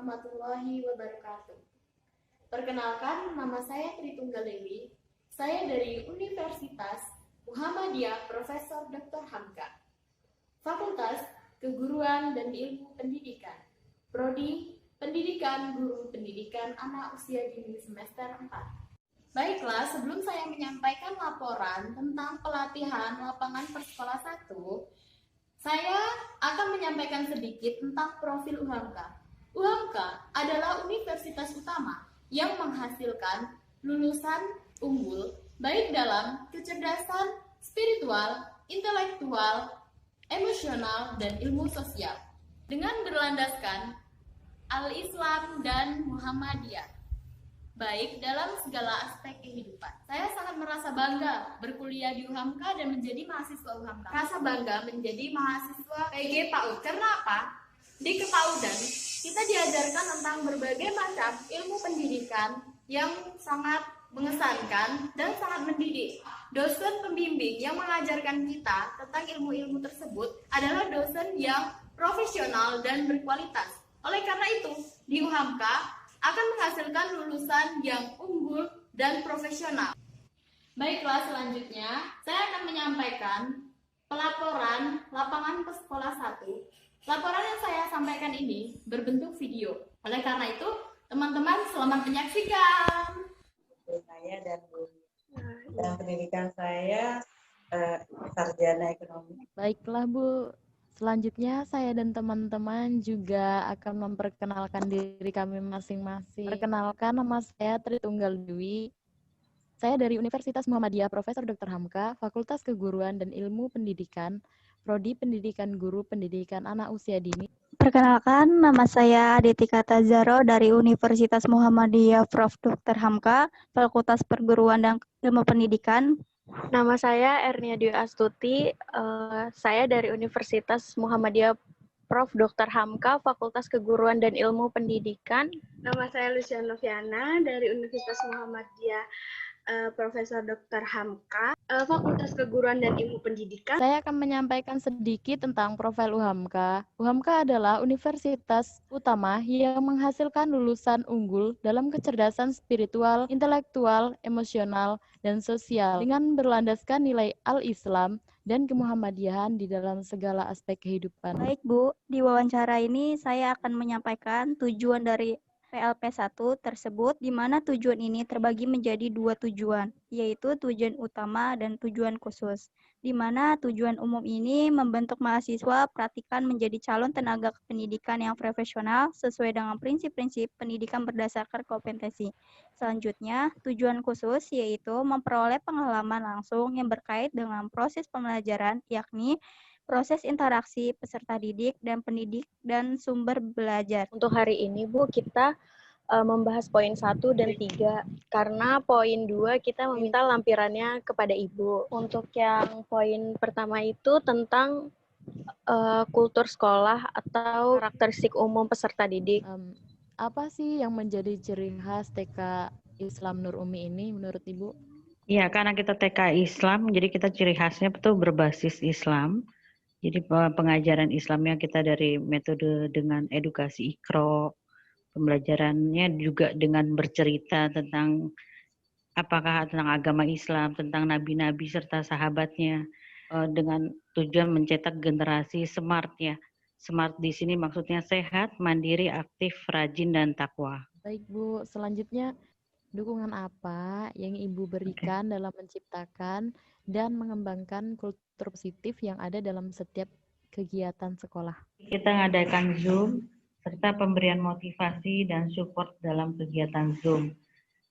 warahmatullahi wabarakatuh. Perkenalkan, nama saya Tritunggal Dewi. Saya dari Universitas Muhammadiyah Profesor Dr. Hamka, Fakultas Keguruan dan Ilmu Pendidikan, Prodi Pendidikan Guru Pendidikan Anak Usia Dini semester 4. Baiklah, sebelum saya menyampaikan laporan tentang pelatihan lapangan Persekolah 1, saya akan menyampaikan sedikit tentang profil UHAMKA. UHAMKA adalah universitas utama yang menghasilkan lulusan unggul baik dalam kecerdasan spiritual, intelektual, emosional, dan ilmu sosial dengan berlandaskan Al-Islam dan Muhammadiyah, baik dalam segala aspek kehidupan. Saya sangat merasa bangga berkuliah di UHAMKA dan menjadi mahasiswa UHAMKA. Rasa bangga menjadi mahasiswa PG PAUD. Karena apa? Di kepaudan kita diajarkan tentang berbagai macam ilmu pendidikan yang sangat mengesankan dan sangat mendidik. Dosen pembimbing yang mengajarkan kita tentang ilmu-ilmu tersebut adalah dosen yang profesional dan berkualitas. Oleh karena itu, di UHAMKA akan menghasilkan lulusan yang unggul dan profesional. Baiklah, selanjutnya saya akan menyampaikan pelaporan lapangan Persekolah 1. Laporan yang saya sampaikan ini berbentuk video. Oleh karena itu, teman-teman selamat menyaksikan. Saya dan pendidikan saya sarjana ekonomi. Baiklah Bu, selanjutnya saya dan teman-teman juga akan memperkenalkan diri kami masing-masing. Perkenalkan, nama saya Tritunggal Dewi. Saya dari Universitas Muhammadiyah Profesor Dr. Hamka, Fakultas Keguruan dan Ilmu Pendidikan, Prodi Pendidikan Guru Pendidikan Anak Usia Dini. Perkenalkan, nama saya Aditika Tazaro dari Universitas Muhammadiyah Prof. Dr. Hamka, Fakultas Perguruan dan Ilmu Pendidikan. Nama saya Ernia Dwi Astuti, saya dari Universitas Muhammadiyah Prof. Dr. Hamka, Fakultas Keguruan dan Ilmu Pendidikan. Nama saya Luciana Noviana dari Universitas Muhammadiyah Profesor Dr. Hamka, Fakultas Keguruan dan Ilmu Pendidikan. Saya akan menyampaikan sedikit tentang profil UHAMKA. UHAMKA adalah universitas utama yang menghasilkan lulusan unggul dalam kecerdasan spiritual, intelektual, emosional, dan sosial dengan berlandaskan nilai Al-Islam dan kemuhammadiyahan di dalam segala aspek kehidupan. Baik Bu, di wawancara ini saya akan menyampaikan tujuan dari PLP1 tersebut, di mana tujuan ini terbagi menjadi dua tujuan, yaitu tujuan utama dan tujuan khusus, di mana tujuan umum ini membentuk mahasiswa praktikan menjadi calon tenaga pendidikan yang profesional sesuai dengan prinsip-prinsip pendidikan berdasarkan kompetensi. Selanjutnya, tujuan khusus yaitu memperoleh pengalaman langsung yang berkait dengan proses pembelajaran, yakni proses interaksi peserta didik dan pendidik dan sumber belajar. Untuk hari ini Bu, kita membahas poin 1 dan 3, karena poin 2 kita meminta lampirannya kepada Ibu. Untuk yang poin pertama itu tentang kultur sekolah atau karakteristik umum peserta didik. Apa sih yang menjadi ciri khas TK Islam Nur Umi ini menurut Ibu? Iya, karena kita TK Islam, jadi kita ciri khasnya betul berbasis Islam. Jadi pengajaran Islamnya kita dari metode dengan edukasi Iqra, pembelajarannya juga dengan bercerita tentang tentang agama Islam, tentang nabi-nabi serta sahabatnya, dengan tujuan mencetak generasi smart ya. Smart di sini maksudnya sehat, mandiri, aktif, rajin, dan takwa. Baik Bu, selanjutnya dukungan apa yang Ibu berikan dalam menciptakan dan mengembangkan kultur positif yang ada dalam setiap kegiatan sekolah? Kita mengadakan Zoom, serta pemberian motivasi dan support dalam kegiatan Zoom.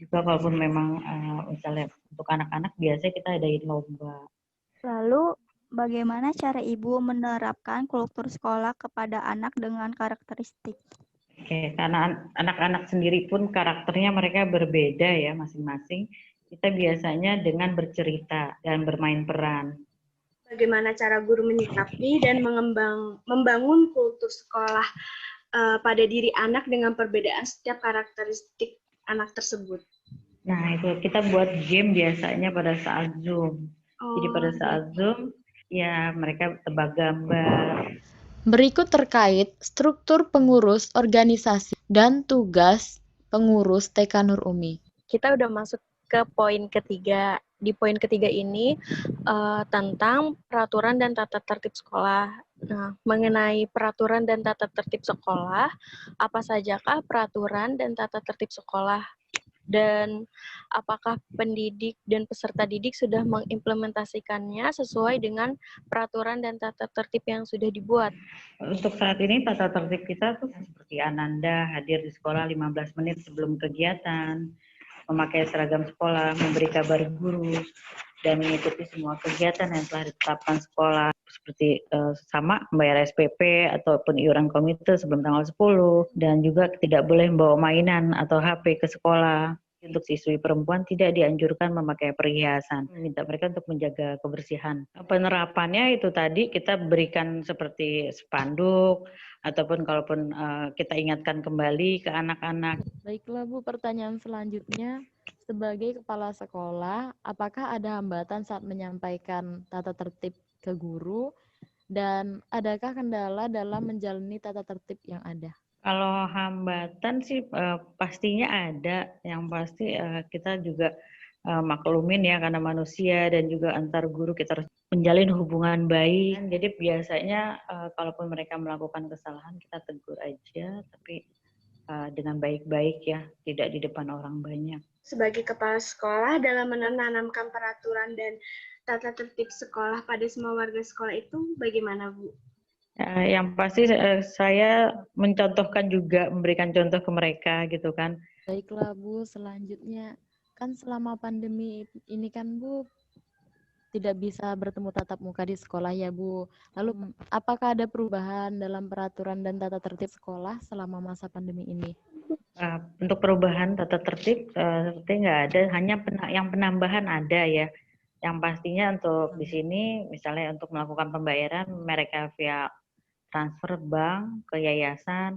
Juga walaupun memang misalnya untuk anak-anak biasanya kita adain lomba. Lalu, bagaimana cara Ibu menerapkan kultur sekolah kepada anak dengan karakteristik? Oke, karena anak-anak sendiri pun karakternya mereka berbeda ya masing-masing. Kita biasanya dengan bercerita dan bermain peran. Bagaimana cara guru menyikapi dan membangun kultur sekolah pada diri anak dengan perbedaan setiap karakteristik anak tersebut? Nah, itu kita buat game biasanya pada saat Zoom. Jadi pada saat Zoom, ya mereka tebak gambar. Berikut terkait struktur pengurus organisasi dan tugas pengurus TK Nur Umi. Kita udah masuk ke poin ketiga. Di poin ketiga ini tentang peraturan dan tata tertib sekolah. Nah, mengenai peraturan dan tata tertib sekolah, apa sajakah peraturan dan tata tertib sekolah? Dan apakah pendidik dan peserta didik sudah mengimplementasikannya sesuai dengan peraturan dan tata tertib yang sudah dibuat? Untuk saat ini tata tertib kita tuh seperti Ananda hadir di sekolah 15 menit sebelum kegiatan, memakai seragam sekolah, memberi kabar guru, dan mengikuti semua kegiatan yang telah ditetapkan sekolah seperti sama membayar SPP ataupun iuran komite sebelum tanggal 10, dan juga tidak boleh membawa mainan atau HP ke sekolah. Untuk siswi perempuan tidak dianjurkan memakai perhiasan. Minta mereka untuk menjaga kebersihan. Penerapannya itu tadi kita berikan seperti spanduk ataupun kalaupun kita ingatkan kembali ke anak-anak. Baiklah Bu, pertanyaan selanjutnya. Sebagai kepala sekolah, apakah ada hambatan saat menyampaikan tata tertib ke guru? Dan adakah kendala dalam menjalani tata tertib yang ada? Kalau hambatan sih pastinya ada. Yang pasti kita juga maklumin ya karena manusia dan juga antar guru kita harus menjalin hubungan baik. Jadi biasanya kalaupun mereka melakukan kesalahan kita tegur aja, tapi dengan baik-baik ya, tidak di depan orang banyak. Sebagai kepala sekolah, dalam menanamkan peraturan dan tata tertib sekolah pada semua warga sekolah itu bagaimana, Bu? Yang pasti saya mencontohkan juga, memberikan contoh ke mereka gitu kan. Baiklah Bu, selanjutnya kan selama pandemi ini kan Bu tidak bisa bertemu tatap muka di sekolah ya Bu. Lalu apakah ada perubahan dalam peraturan dan tata tertib sekolah selama masa pandemi ini? Untuk perubahan tata tertib seperti nggak ada, hanya yang penambahan ada ya. Yang pastinya untuk di sini misalnya untuk melakukan pembayaran mereka via transfer bank ke yayasan,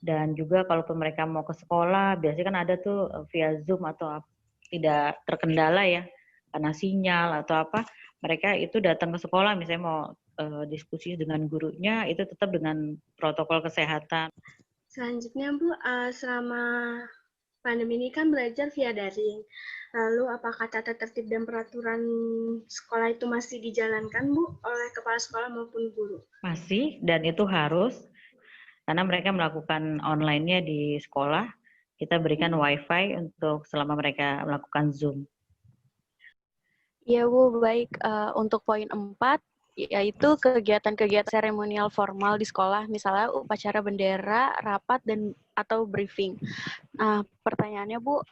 dan juga kalaupun mereka mau ke sekolah biasanya kan ada tuh via Zoom atau tidak terkendala ya karena sinyal atau apa, mereka itu datang ke sekolah misalnya mau diskusi dengan gurunya itu tetap dengan protokol kesehatan. Selanjutnya Bu, selama pandemi ini kan belajar via daring. Lalu apakah tata tertib dan peraturan sekolah itu masih dijalankan Bu oleh kepala sekolah maupun guru? Masih, dan itu harus karena mereka melakukan online-nya di sekolah. Kita berikan wifi untuk selama mereka melakukan Zoom. Ya Bu, baik. Untuk poin 4, yaitu kegiatan-kegiatan seremonial formal di sekolah, misalnya upacara bendera, rapat, dan atau briefing. Nah, pertanyaannya Bu,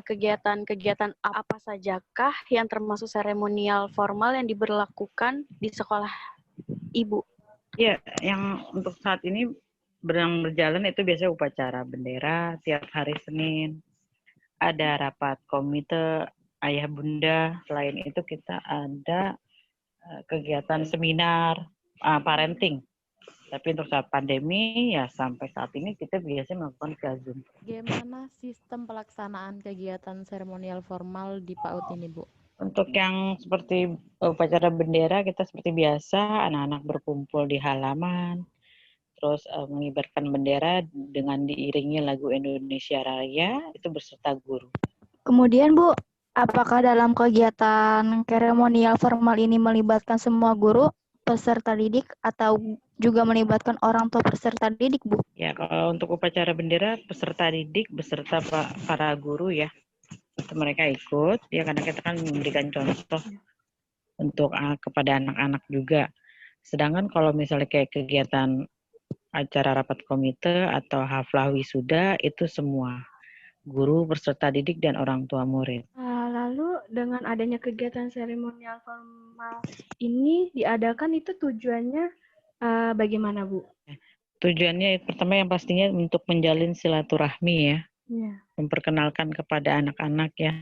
kegiatan-kegiatan apa sajakah yang termasuk seremonial formal yang diberlakukan di sekolah Ibu? Ya, yang untuk saat ini berjalan itu biasanya upacara bendera tiap hari Senin. Ada rapat komite ayah bunda. Selain itu kita ada kegiatan seminar parenting. Tapi untuk saat pandemi ya sampai saat ini kita biasanya melakukan via Zoom. Bagaimana sistem pelaksanaan kegiatan seremonial formal di PAUD ini, Bu? Untuk yang seperti upacara bendera kita seperti biasa anak-anak berkumpul di halaman, terus mengibarkan bendera dengan diiringi lagu Indonesia Raya itu beserta guru. Kemudian Bu, apakah dalam kegiatan seremonial formal ini melibatkan semua guru, peserta didik, atau juga melibatkan orang tua peserta didik, Bu? Ya, kalau untuk upacara bendera, peserta didik beserta para guru ya, itu mereka ikut, ya karena kita kan memberikan contoh untuk kepada anak-anak juga. Sedangkan kalau misalnya kayak kegiatan acara rapat komite atau haflah wisuda, itu semua guru, peserta didik, dan orang tua murid. Lalu dengan adanya kegiatan seremonial formal ini diadakan itu tujuannya bagaimana Bu? Tujuannya pertama yang pastinya untuk menjalin silaturahmi ya. Memperkenalkan kepada anak-anak ya,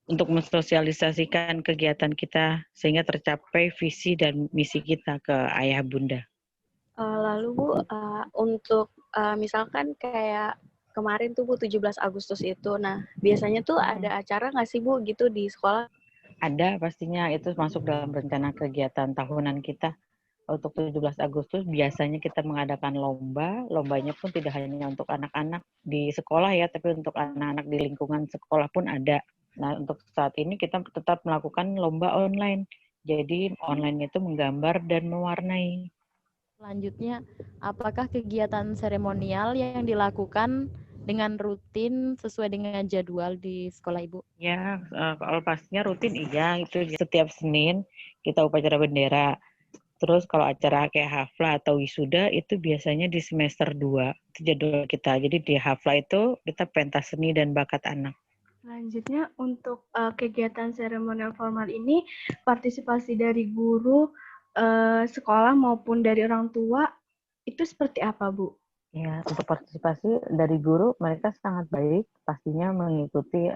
untuk mensosialisasikan kegiatan kita sehingga tercapai visi dan misi kita ke ayah bunda. Lalu Bu, untuk misalkan kayak kemarin tuh Bu 17 Agustus itu, nah biasanya tuh ada acara nggak sih Bu gitu di sekolah? Ada pastinya, itu masuk dalam rencana kegiatan tahunan kita. Untuk 17 Agustus biasanya kita mengadakan lomba. Lombanya pun tidak hanya untuk anak-anak di sekolah ya, tapi untuk anak-anak di lingkungan sekolah pun ada. Nah, untuk saat ini kita tetap melakukan lomba online. Jadi online itu menggambar dan mewarnai. Selanjutnya, apakah kegiatan seremonial yang dilakukan dengan rutin sesuai dengan jadwal di sekolah Ibu? Ya, kalau pastinya rutin iya, itu setiap Senin kita upacara bendera. Terus kalau acara kayak hafla atau wisuda itu biasanya di semester 2, itu jadwal kita. Jadi di hafla itu kita pentas seni dan bakat anak. Selanjutnya untuk kegiatan seremonial formal ini, partisipasi dari guru, sekolah maupun dari orang tua itu seperti apa, Bu? Ya, untuk partisipasi dari guru mereka sangat baik, pastinya mengikuti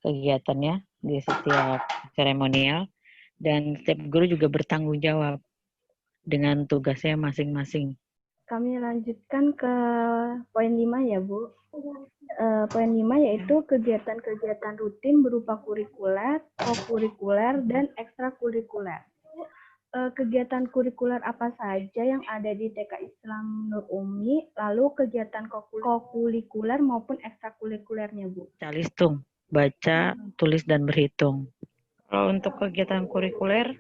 kegiatannya di setiap seremonial, dan setiap guru juga bertanggung jawab dengan tugasnya masing-masing. Kami lanjutkan ke poin 5 ya, Bu. Poin 5 yaitu kegiatan-kegiatan rutin berupa kurikuler, kokurikuler, dan ekstrakurikuler. Kegiatan kurikuler apa saja yang ada di TK Islam Nur Umi, lalu kegiatan kokurikuler maupun ekstrakurikulernya, Bu? Calistung, baca, tulis, dan berhitung. Kalau untuk kegiatan kurikuler,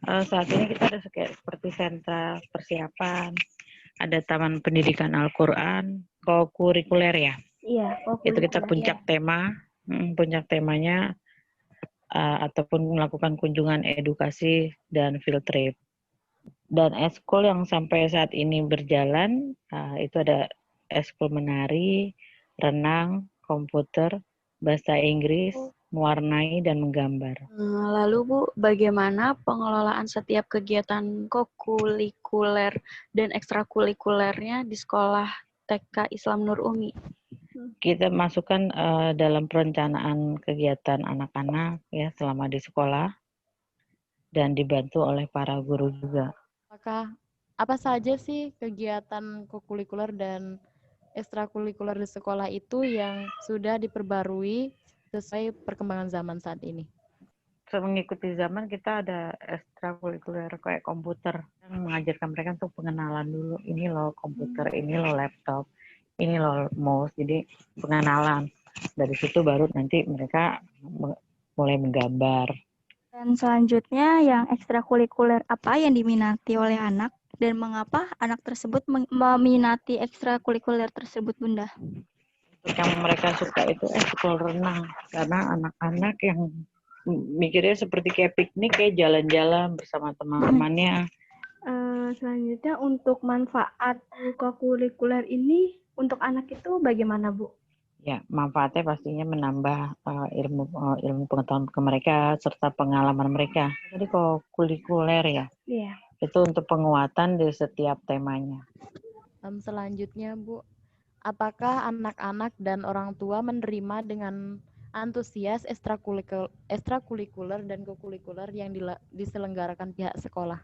saat ini kita ada seperti sentra persiapan, ada taman pendidikan Al-Quran, kokurikuler ya. Iya, Itu kita puncak tema, puncak temanya ataupun melakukan kunjungan edukasi dan field trip. Dan eskul yang sampai saat ini berjalan, itu ada eskul menari, renang, komputer, bahasa Inggris, mewarnai, dan menggambar. Lalu Bu, bagaimana pengelolaan setiap kegiatan kokurikuler dan ekstrakurikulernya di sekolah TK Islam Nur Umi? Kita masukkan dalam perencanaan kegiatan anak-anak ya selama di sekolah dan dibantu oleh para guru juga. Apakah apa saja sih kegiatan kokurikuler dan ekstrakurikuler di sekolah itu yang sudah diperbarui sesuai perkembangan zaman saat ini? Mengikuti zaman kita ada ekstrakurikuler kayak komputer yang mengajarkan mereka untuk pengenalan dulu. Ini loh komputer, ini loh laptop, ini loh mouse. Jadi pengenalan. Dari situ baru nanti mereka mulai menggambar. Dan selanjutnya yang ekstrakurikuler apa yang diminati oleh anak dan mengapa anak tersebut meminati ekstrakurikuler tersebut, Bunda? Yang mereka suka itu ekskul renang karena anak-anak yang mikirnya seperti kayak piknik, kayak jalan-jalan bersama teman-temannya. Selanjutnya untuk manfaat kokurikuler ini untuk anak itu bagaimana, Bu? Ya, manfaatnya pastinya menambah ilmu pengetahuan ke mereka serta pengalaman mereka. Jadi kokurikuler ya. Iya. Itu untuk penguatan di setiap temanya. Selanjutnya, Bu, apakah anak-anak dan orang tua menerima dengan antusias ekstrakurikuler dan kokurikuler yang diselenggarakan pihak sekolah?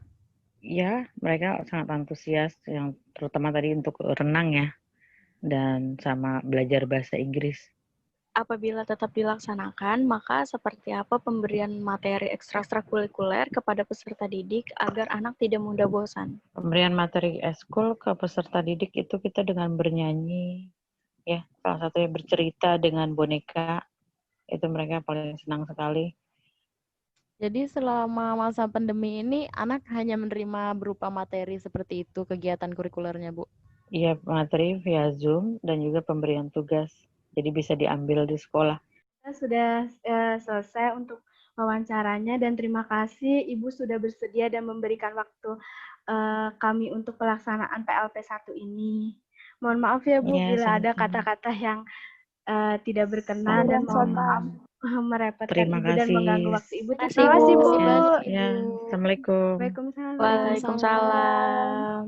Ya, mereka sangat antusias, yang terutama tadi untuk renang ya, dan sama belajar bahasa Inggris. Apabila tetap dilaksanakan, maka seperti apa pemberian materi ekstrakurikuler kepada peserta didik agar anak tidak mudah bosan? Pemberian materi eskul ke peserta didik itu kita dengan bernyanyi, ya, salah satunya bercerita dengan boneka, itu mereka paling senang sekali. Jadi selama masa pandemi ini anak hanya menerima berupa materi seperti itu kegiatan kurikulernya, Bu? Iya, materi via Zoom dan juga pemberian tugas. Jadi bisa diambil di sekolah. Kita sudah selesai untuk wawancaranya dan terima kasih Ibu sudah bersedia dan memberikan waktu kami untuk pelaksanaan PLP 1 ini. Mohon maaf ya Bu Ya, bila ada sama-sama. kata-kata yang tidak berkenan dan mohon maaf merepotkan Terima Ibu dan kasih. mengganggu waktu Ibu. Terima Terima kasih Bu. kasih, Bu. Ya, Assalamualaikum. Waalaikumsalam. Waalaikumsalam.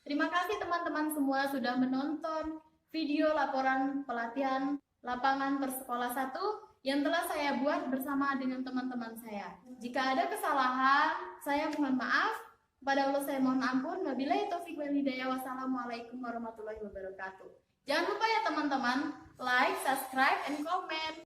Terima kasih teman-teman semua sudah menonton video laporan pelatihan lapangan persekolah 1 yang telah saya buat bersama dengan teman-teman saya. Jika ada kesalahan, saya mohon maaf. Kepada Allah saya mohon ampun. Wabillahi taufiq wal hidayah. Wassalamualaikum warahmatullahi wabarakatuh. Jangan lupa ya teman-teman, like, subscribe, and comment.